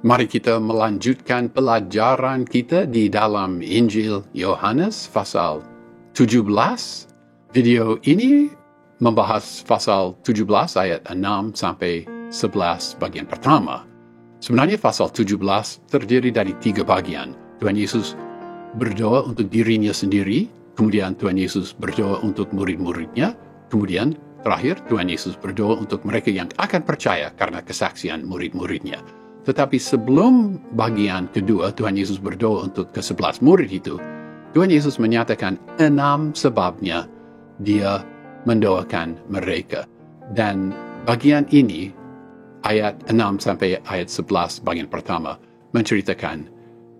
Mari kita melanjutkan pelajaran kita di dalam Injil Yohanes pasal 17. Video ini membahas pasal 17 ayat 6 sampai 11 bagian pertama. Sebenarnya pasal 17 terdiri dari 3 bagian. Tuhan Yesus berdoa untuk dirinya sendiri, kemudian Tuhan Yesus berdoa untuk murid-muridnya, kemudian terakhir Tuhan Yesus berdoa untuk mereka yang akan percaya karena kesaksian murid-muridnya. Tetapi sebelum bagian kedua, Tuhan Yesus berdoa untuk ke-11 murid itu, Tuhan Yesus menyatakan 6 sebabnya dia mendoakan mereka. Dan bagian ini, ayat 6 sampai ayat 11 bagian pertama, menceritakan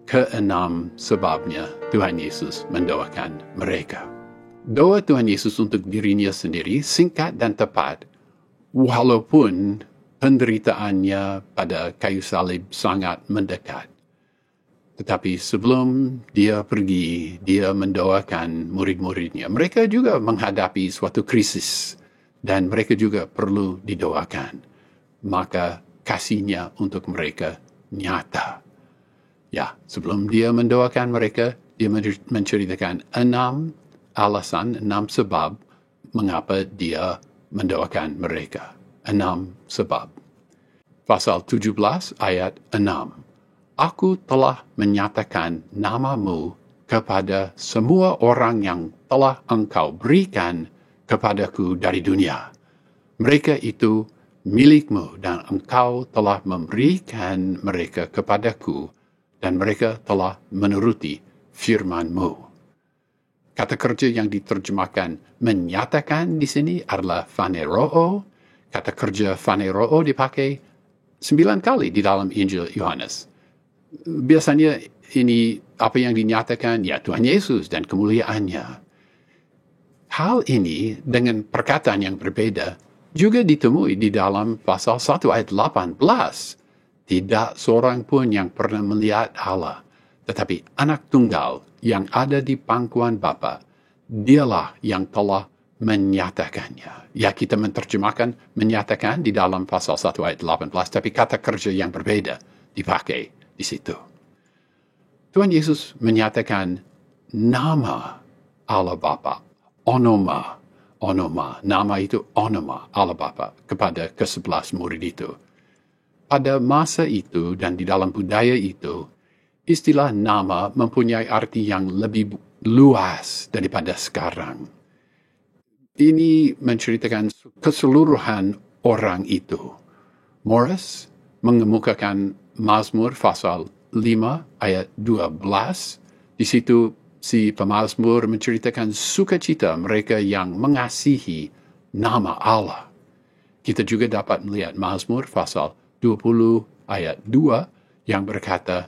ke-6 sebabnya Tuhan Yesus mendoakan mereka. Doa Tuhan Yesus untuk dirinya sendiri singkat dan tepat, walaupun penderitaannya pada kayu salib sangat mendekat. Tetapi sebelum dia pergi, dia mendoakan murid-muridnya. Mereka juga menghadapi suatu krisis, dan mereka juga perlu didoakan. Maka kasihnya untuk mereka nyata. Ya, sebelum dia mendoakan mereka, dia menceritakan 6 alasan, 6 sebab mengapa dia mendoakan mereka. 6 sebab. Pasal 17 ayat 6. Aku telah menyatakan namamu kepada semua orang yang telah engkau berikan kepadaku dari dunia. Mereka itu milikmu dan engkau telah memberikan mereka kepadaku dan mereka telah menuruti firman-Mu. Kata kerja yang diterjemahkan menyatakan di sini adalah phaneroo. Kata kerja phaneroo dipakai 9 kali di dalam Injil Yohanes. Biasanya ini apa yang dinyatakan, ya Tuhan Yesus dan kemuliaannya. Hal ini dengan perkataan yang berbeda juga ditemui di dalam pasal 1 ayat 18. Tidak seorang pun yang pernah melihat Allah, tetapi anak tunggal yang ada di pangkuan Bapa, dialah yang telah menyatakannya. Ya, kita menerjemahkan menyatakan di dalam pasal 1 ayat 18, tapi kata kerja yang berbeda dipakai di situ. Tuhan Yesus menyatakan nama Allah Bapa, onoma, nama itu onoma Allah Bapa kepada ke-11 murid itu. Pada masa itu dan di dalam budaya itu, istilah nama mempunyai arti yang lebih luas daripada sekarang. Ini menceritakan keseluruhan orang itu. Morris mengemukakan Mazmur pasal 5 ayat 12. Di situ si pemazmur menceritakan sukacita mereka yang mengasihi nama Allah. Kita juga dapat melihat Mazmur pasal 20 ayat 2 yang berkata,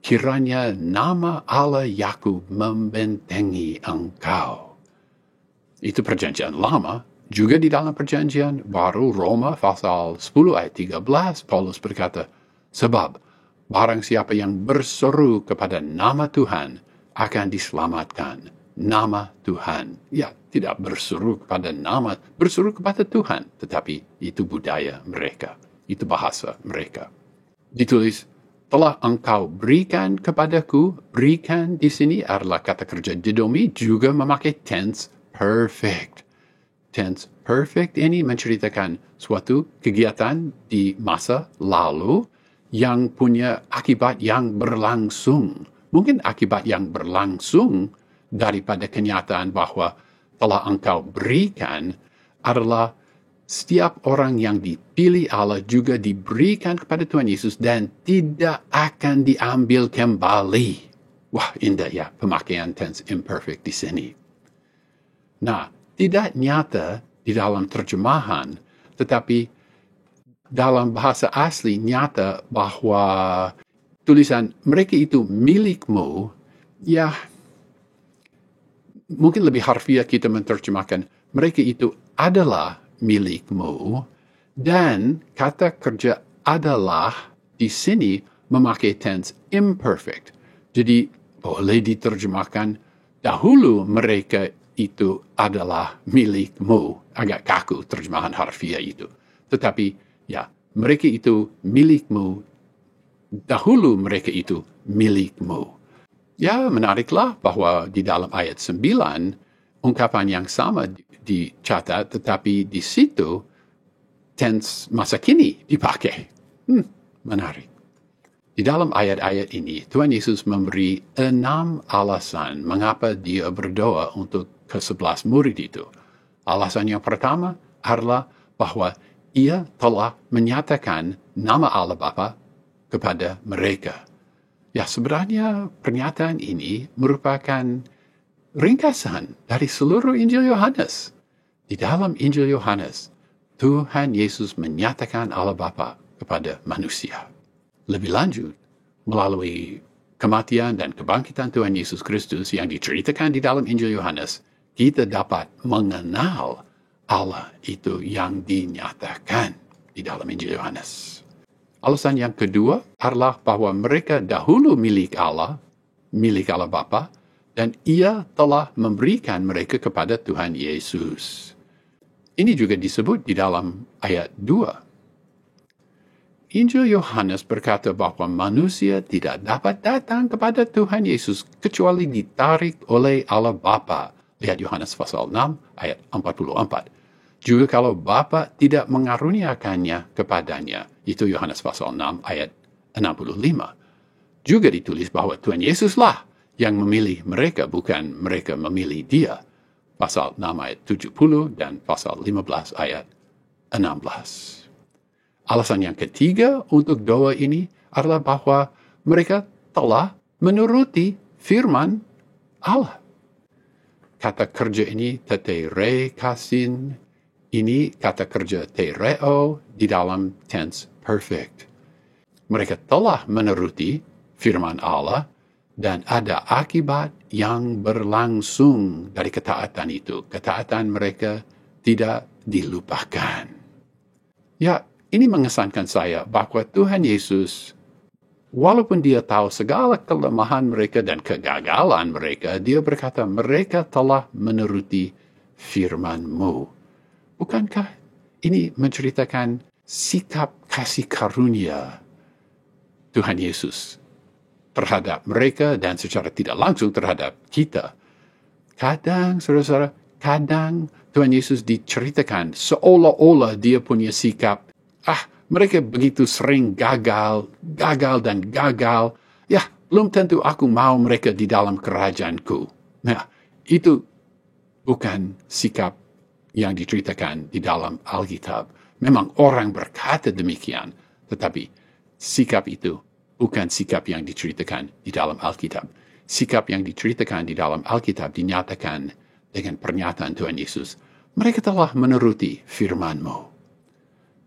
kiranya nama Allah Yakub membentengi engkau. Itu perjanjian lama. Juga di dalam perjanjian baru Roma pasal 10 ayat 13, Paulus berkata, sebab barang siapa yang berseru kepada nama Tuhan akan diselamatkan. Nama Tuhan. Ya, tidak berseru kepada nama, berseru kepada Tuhan. Tetapi itu budaya mereka. Itu bahasa mereka. Ditulis, telah engkau berikan kepadaku. Berikan di sini adalah kata kerja didomi, juga memakai tense perfect. Tense perfect ini menceritakan suatu kegiatan di masa lalu yang punya akibat yang berlangsung. Mungkin akibat yang berlangsung daripada kenyataan bahwa telah engkau berikan adalah setiap orang yang dipilih Allah juga diberikan kepada Tuhan Yesus dan tidak akan diambil kembali. Wah, indah ya pemakaian tense imperfect di sini. Nah, tidak nyata di dalam terjemahan, tetapi dalam bahasa asli nyata bahwa tulisan mereka itu milikmu, ya mungkin lebih harfiah kita menerjemahkan mereka itu adalah milikmu, dan kata kerja adalah di sini memakai tense imperfect. Jadi boleh diterjemahkan dahulu mereka itu adalah milikmu. Agak kaku terjemahan harfiah itu. Tetapi ya, mereka itu milikmu dahulu mereka itu milikmu. Ya, menariklah bahwa di dalam ayat 9, ungkapan yang sama dicatat, tetapi di situ tense masa kini dipakai. Menarik. Di dalam ayat-ayat ini, Tuhan Yesus memberi 6 alasan mengapa dia berdoa untuk ke-11 murid itu. Alasan yang pertama adalah bahwa ia telah menyatakan nama Allah Bapa kepada mereka. Ya, sebenarnya pernyataan ini merupakan ringkasan dari seluruh Injil Yohanes. Di dalam Injil Yohanes, Tuhan Yesus menyatakan Allah Bapa kepada manusia. Lebih lanjut, melalui kematian dan kebangkitan Tuhan Yesus Kristus yang diceritakan di dalam Injil Yohanes, kita dapat mengenal Allah itu yang dinyatakan di dalam Injil Yohanes. Alasan yang kedua adalah bahwa mereka dahulu milik Allah Bapa, dan ia telah memberikan mereka kepada Tuhan Yesus. Ini juga disebut di dalam ayat 2. Injil Yohanes berkata bahwa manusia tidak dapat datang kepada Tuhan Yesus kecuali ditarik oleh Allah Bapa. Lihat Yohanes pasal 6 ayat 44. Juga kalau Bapa tidak mengaruniakannya kepadanya. Itu Yohanes pasal 6 ayat 65. Juga ditulis bahwa Tuhan Yesuslah yang memilih mereka, bukan mereka memilih dia. Pasal 6 ayat 70 dan pasal 15 ayat 16. Alasan yang ketiga untuk doa ini adalah bahwa mereka telah menuruti firman Allah. Kata kerja ini tetere kasin, ini kata kerja tereo di dalam tense perfect. Mereka telah menuruti firman Allah dan ada akibat yang berlangsung dari ketaatan itu. Ketaatan mereka tidak dilupakan. Ya, ini mengesankan saya bahwa Tuhan Yesus, walaupun dia tahu segala kelemahan mereka dan kegagalan mereka, dia berkata, mereka telah menuruti firman-Mu. Bukankah ini menceritakan sikap kasih karunia Tuhan Yesus terhadap mereka dan secara tidak langsung terhadap kita? Kadang, saudara-saudara, kadang Tuhan Yesus diceritakan seolah-olah dia punya sikap, mereka begitu sering gagal dan gagal. Ya, belum tentu aku mau mereka di dalam kerajaanku. Nah, itu bukan sikap yang diceritakan di dalam Alkitab. Memang orang berkata demikian, tetapi sikap itu bukan sikap yang diceritakan di dalam Alkitab. Sikap yang diceritakan di dalam Alkitab dinyatakan dengan pernyataan Tuhan Yesus. Mereka telah menuruti firman-Mu.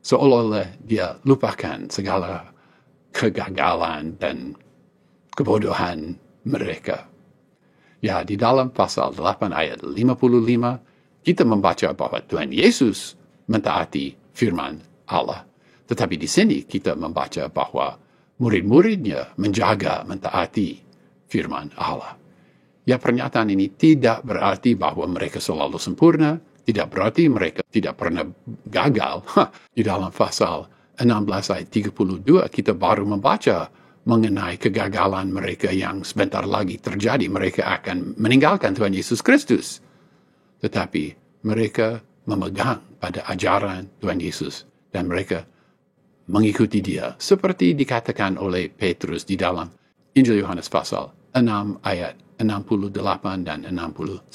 Seolah-olah dia lupakan segala kegagalan dan kebodohan mereka. Ya, di dalam pasal 8 ayat 55, kita membaca bahwa Tuhan Yesus mentaati firman Allah. Tetapi di sini kita membaca bahwa murid-muridnya menjaga mentaati firman Allah. Ya, pernyataan ini tidak berarti bahwa mereka selalu sempurna, tidak berarti mereka tidak pernah gagal. Di dalam pasal 16 ayat 32 kita baru membaca mengenai kegagalan mereka yang sebentar lagi terjadi. Mereka akan meninggalkan Tuhan Yesus Kristus. Tetapi mereka memegang pada ajaran Tuhan Yesus dan mereka mengikuti dia. Seperti dikatakan oleh Petrus di dalam Injil Yohanes pasal 6 ayat 68 dan 69.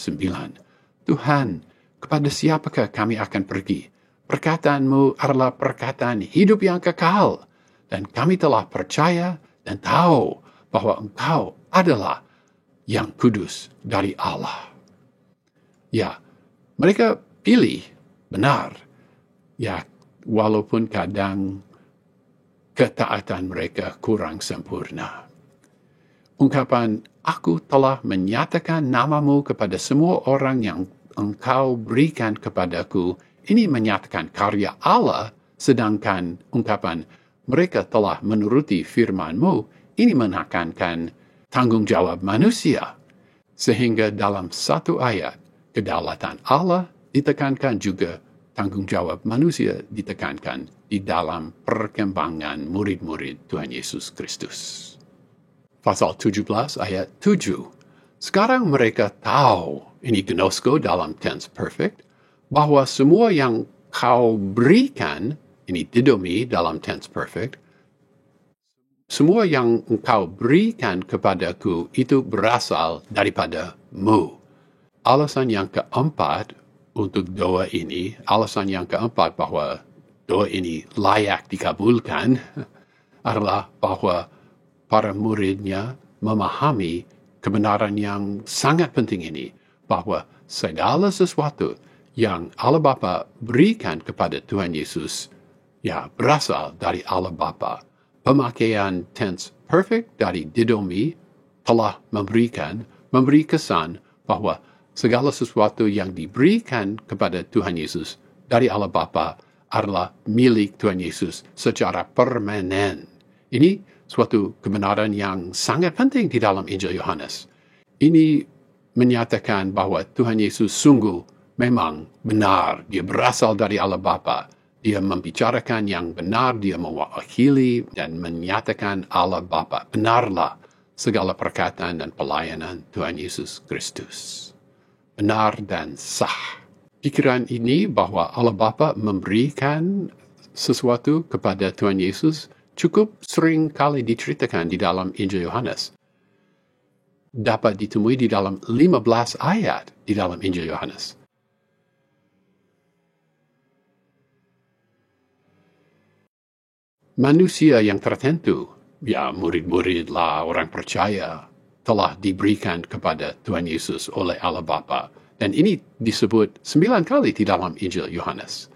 Tuhan, kepada siapakah kami akan pergi? Perkataan-Mu adalah perkataan hidup yang kekal. Dan kami telah percaya dan tahu bahwa Engkau adalah yang kudus dari Allah. Ya, mereka pilih benar. Ya, walaupun kadang ketaatan mereka kurang sempurna. Ungkapan, aku telah menyatakan namamu kepada semua orang yang Engkau berikan kepadaku, ini menyatakan karya Allah, sedangkan ungkapan, mereka telah menuruti firman-Mu, ini menekankan tanggung jawab manusia. Sehingga dalam satu ayat, kedaulatan Allah ditekankan juga tanggungjawab manusia ditekankan di dalam perkembangan murid-murid Tuhan Yesus Kristus. Pasal 17 ayat 7. Sekarang mereka tahu, ini gnosko dalam tense perfect, bahwa semua yang kau berikan, ini didomi dalam tense perfect, semua yang engkau berikan kepadaku itu berasal daripada-Mu. Alasan yang keempat untuk doa ini, alasan yang keempat bahwa doa ini layak dikabulkan adalah bahwa para muridnya memahami kebenaran yang sangat penting ini, bahwa segala sesuatu yang Allah Bapa berikan kepada Tuhan Yesus, berasal dari Allah Bapa. Pemakaian tense perfect dari didomi telah memberi kesan bahwa segala sesuatu yang diberikan kepada Tuhan Yesus dari Allah Bapa adalah milik Tuhan Yesus secara permanen. Ini suatu kebenaran yang sangat penting di dalam Injil Yohanes. Ini menyatakan bahwa Tuhan Yesus sungguh memang benar. Dia berasal dari Allah Bapa. Dia membicarakan yang benar, dia mewakili dan menyatakan Allah Bapa. Benarlah segala perkataan dan pelayanan Tuhan Yesus Kristus. Benar dan sah. Pikiran ini bahwa Allah Bapa memberikan sesuatu kepada Tuhan Yesus cukup sering kali diceritakan di dalam Injil Yohanes. Dapat ditemui di dalam 15 ayat di dalam Injil Yohanes. Manusia yang tertentu, murid-murid lah, orang percaya, telah diberikan kepada Tuhan Yesus oleh Allah Bapa. Dan ini disebut 9 kali di dalam Injil Yohanes.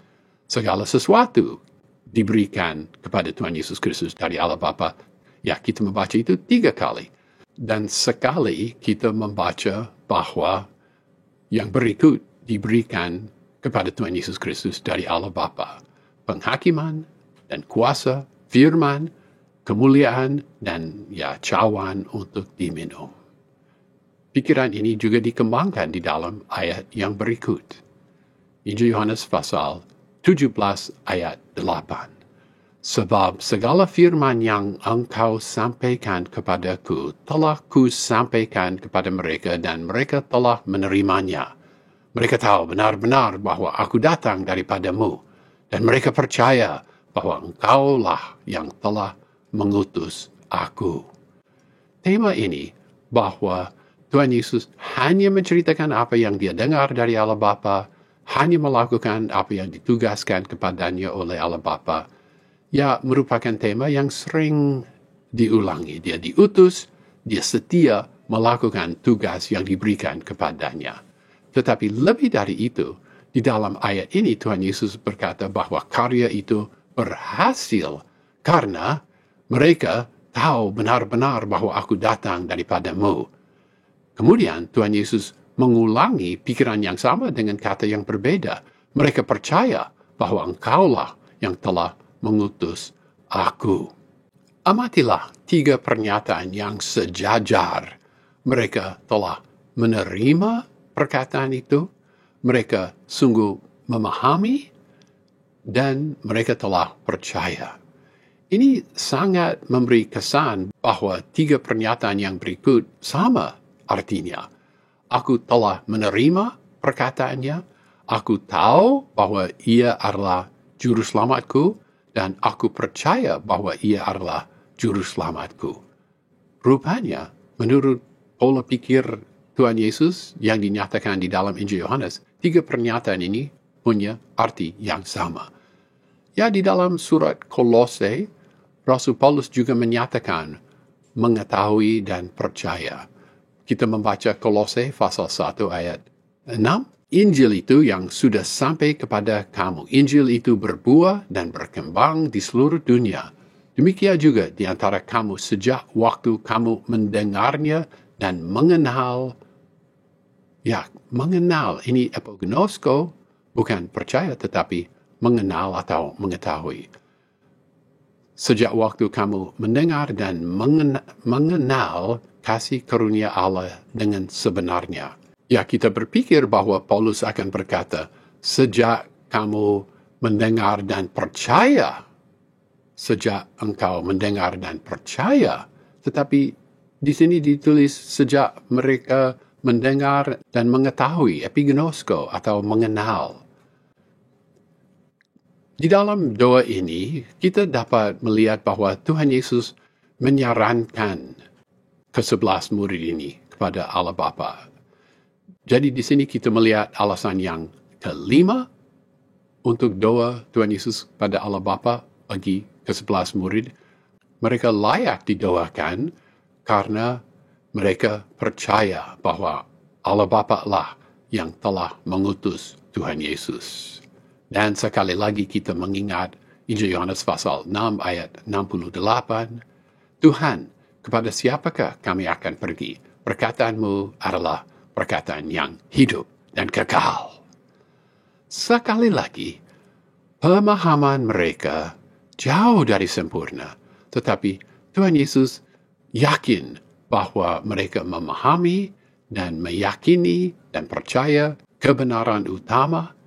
Segala sesuatu diberikan kepada Tuhan Yesus Kristus dari Allah Bapa. Kita membaca itu 3 kali. Dan sekali kita membaca bahwa yang berikut diberikan kepada Tuhan Yesus Kristus dari Allah Bapa. Penghakiman dan kuasa, firman, kemuliaan, dan cawan untuk diminum. Pikiran ini juga dikembangkan di dalam ayat yang berikut. Injil Yohanes pasal 17 ayat 8. Sebab segala firman yang engkau sampaikan kepadaku telah kusampaikan kepada mereka dan mereka telah menerimanya. Mereka tahu benar-benar bahwa aku datang daripadamu dan mereka percaya bahwa engkaulah yang telah mengutus aku. Tema ini bahwa Tuhan Yesus hanya menceritakan apa yang dia dengar dari Allah Bapa, hanya melakukan apa yang ditugaskan kepadanya oleh Allah Bapa, merupakan tema yang sering diulangi. Dia diutus, dia setia melakukan tugas yang diberikan kepadanya. Tetapi lebih dari itu, di dalam ayat ini Tuhan Yesus berkata bahwa karya itu berhasil karena mereka tahu benar-benar bahwa aku datang daripadamu. Kemudian Tuhan Yesus mengulangi pikiran yang sama dengan kata yang berbeda. Mereka percaya bahwa engkaulah yang telah mengutus aku. Amatilah 3 pernyataan yang sejajar. Mereka telah menerima perkataan itu, mereka sungguh memahami, dan mereka telah percaya. Ini sangat memberi kesan bahwa 3 pernyataan yang berikut sama artinya. Aku telah menerima perkataannya, aku tahu bahwa ia adalah juru selamatku, dan aku percaya bahwa ia adalah juru selamatku. Rupanya, menurut pola pikir Tuhan Yesus yang dinyatakan di dalam Injil Yohanes, 3 pernyataan ini punya arti yang sama. Di dalam surat Kolose, Rasul Paulus juga menyatakan mengetahui dan percaya. Kita membaca Kolose pasal 1 ayat 6. Injil itu yang sudah sampai kepada kamu. Injil itu berbuah dan berkembang di seluruh dunia. Demikian juga di antara kamu sejak waktu kamu mendengarnya dan mengenal. Mengenal. Ini epignosko, bukan percaya tetapi mengenal atau mengetahui. Sejak waktu kamu mendengar dan mengenal kasih karunia Allah dengan sebenarnya. Kita berpikir bahwa Paulus akan berkata, sejak kamu mendengar dan percaya, sejak engkau mendengar dan percaya. Tetapi di sini ditulis sejak mereka mendengar dan mengetahui, epignosko atau mengenal. Di dalam doa ini, kita dapat melihat bahwa Tuhan Yesus menyarankan ke-11 murid ini kepada Allah Bapa. Jadi di sini kita melihat alasan yang kelima untuk doa Tuhan Yesus pada Allah Bapa bagi ke-11 murid. Mereka layak didoakan karena mereka percaya bahwa Allah Bapa lah yang telah mengutus Tuhan Yesus. Dan sekali lagi kita mengingat Injil Yohanes pasal 6 ayat 68. Tuhan, kepada siapakah kami akan pergi? Perkataanmu adalah perkataan yang hidup dan kekal. Sekali lagi, pemahaman mereka jauh dari sempurna. Tetapi Tuhan Yesus yakin bahwa mereka memahami dan meyakini dan percaya kebenaran utama,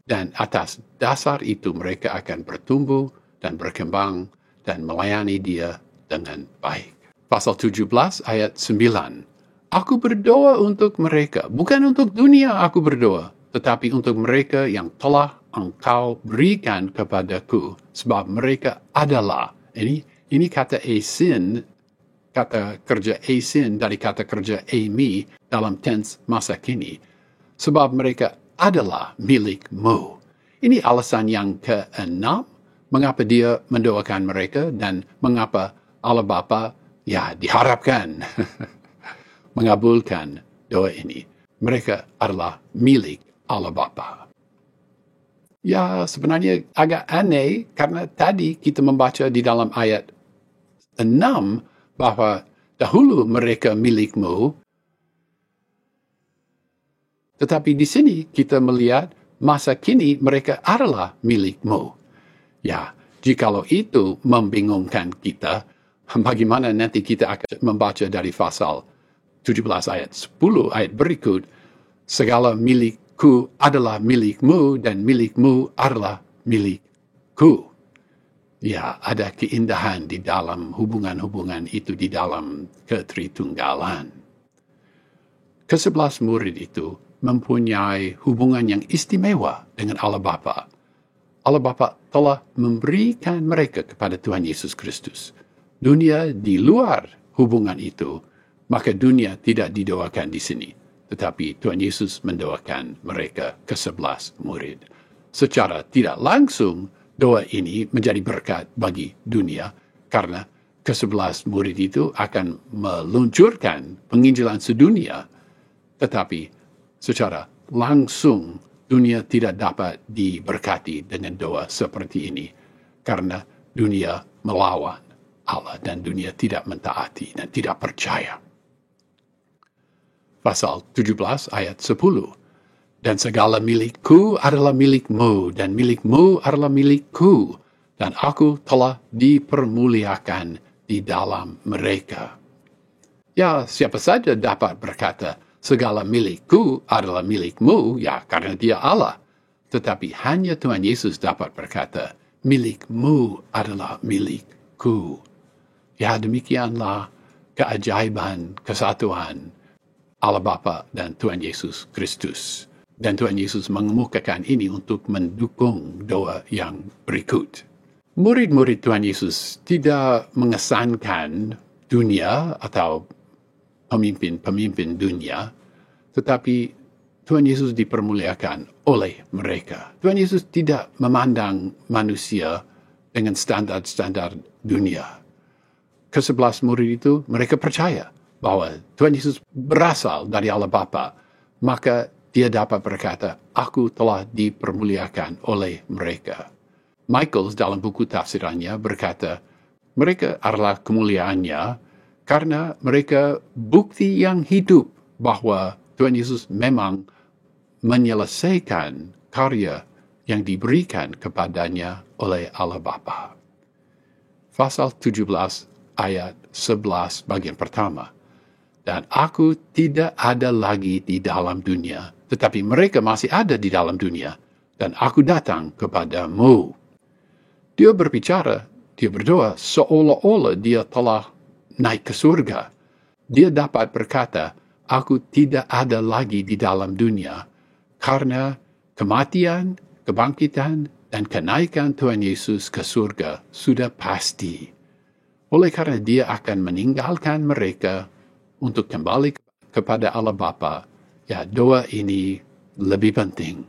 dan atas dasar itu mereka akan bertumbuh dan berkembang dan melayani Dia dengan baik. Pasal 17 ayat 9. Aku berdoa untuk mereka, bukan untuk dunia aku berdoa, tetapi untuk mereka yang telah Engkau berikan kepadaku, sebab mereka adalah. Ini kata esin, kata kerja esin dari kata kerja emi dalam tense masa kini. Sebab mereka adalah milikmu. Ini alasan yang keenam, mengapa Dia mendoakan mereka dan mengapa Allah Bapa diharapkan mengabulkan doa ini. Mereka adalah milik Allah Bapa. Ya, sebenarnya agak aneh karena tadi kita membaca di dalam ayat 6 bahwa dahulu mereka milikmu, tetapi di sini kita melihat masa kini mereka adalah milikmu. Ya, jikalau itu membingungkan kita, bagaimana nanti kita akan membaca dari pasal 17 ayat 10 ayat berikut, segala milikku adalah milikmu dan milikmu adalah milikku. Ya, ada keindahan di dalam hubungan-hubungan itu di dalam ketritunggalan. Ke-11 murid itu mempunyai hubungan yang istimewa dengan Allah Bapa. Allah Bapa telah memberikan mereka kepada Tuhan Yesus Kristus. Dunia di luar hubungan itu, maka dunia tidak didoakan di sini. Tetapi Tuhan Yesus mendoakan mereka ke-11 murid. Secara tidak langsung, doa ini menjadi berkat bagi dunia karena ke-11 murid itu akan meluncurkan penginjilan sedunia. Tetapi secara langsung dunia tidak dapat diberkati dengan doa seperti ini karena dunia melawan Allah dan dunia tidak mentaati dan tidak percaya. Pasal 17 ayat 10. Dan segala milikku adalah milikmu dan milikmu adalah milikku dan aku telah dipermuliakan di dalam mereka. Ya, siapa saja dapat berkata, segala milikku adalah milikmu, ya karena Dia Allah. Tetapi hanya Tuhan Yesus dapat berkata, milikmu adalah milikku. Ya, demikianlah keajaiban kesatuan Allah Bapa dan Tuhan Yesus Kristus. Dan Tuhan Yesus mengemukakan ini untuk mendukung doa yang berikut. Murid-murid Tuhan Yesus tidak mengesankan dunia atau pemimpin-pemimpin dunia, tetapi Tuhan Yesus dipermuliakan oleh mereka. Tuhan Yesus tidak memandang manusia dengan standar-standar dunia. Ke-11 murid itu, mereka percaya bahwa Tuhan Yesus berasal dari Allah Bapa, maka Dia dapat berkata, aku telah dipermuliakan oleh mereka. Michaels dalam buku tafsirannya berkata, mereka adalah kemuliaannya karena mereka bukti yang hidup bahwa Tuhan Yesus memang menyelesaikan karya yang diberikan kepadanya oleh Allah Bapa. Pasal 17 ayat 11 bagian pertama. Dan aku tidak ada lagi di dalam dunia, tetapi mereka masih ada di dalam dunia. dan aku datang kepadamu. Dia berbicara, dia berdoa seolah-olah dia telah naik ke surga. Dia dapat berkata, aku tidak ada lagi di dalam dunia, karena kematian, kebangkitan, dan kenaikan Tuhan Yesus ke surga sudah pasti. Oleh karena dia akan meninggalkan mereka untuk kembali kepada Allah Bapa, ya doa ini lebih penting.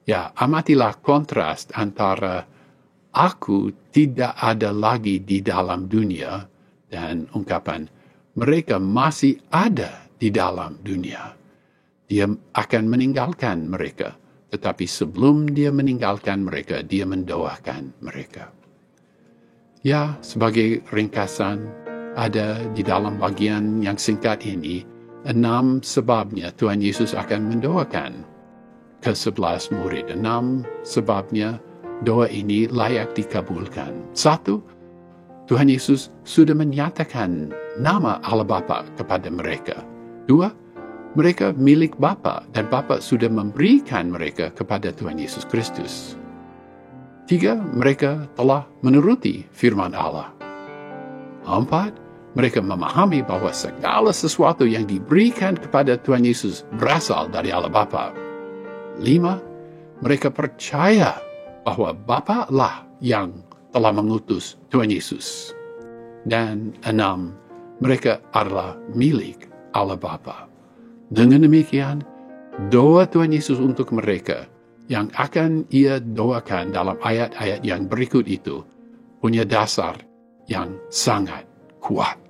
Ya, amatilah kontras antara aku tidak ada lagi di dalam dunia dan ungkapan mereka masih ada di dalam dunia. Dia akan meninggalkan mereka, tetapi sebelum dia meninggalkan mereka, dia mendoakan mereka. Ya, sebagai ringkasan, ada di dalam bagian yang singkat ini 6 sebabnya Tuhan Yesus akan mendoakan ke-11 murid. 6 sebabnya doa ini layak dikabulkan. 1, Tuhan Yesus sudah menyatakan nama Allah Bapa kepada mereka. 2, mereka milik Bapa dan Bapa sudah memberikan mereka kepada Tuhan Yesus Kristus. 3, mereka telah menuruti firman Allah. 4, mereka memahami bahwa segala sesuatu yang diberikan kepada Tuhan Yesus berasal dari Allah Bapa. 5, mereka percaya bahwa Bapa lah yang telah mengutus Tuhan Yesus. Dan 6, mereka adalah milik Allah Bapa. Dengan demikian, doa Tuhan Yesus untuk mereka yang akan ia doakan dalam ayat-ayat yang berikut itu punya dasar yang sangat kuat.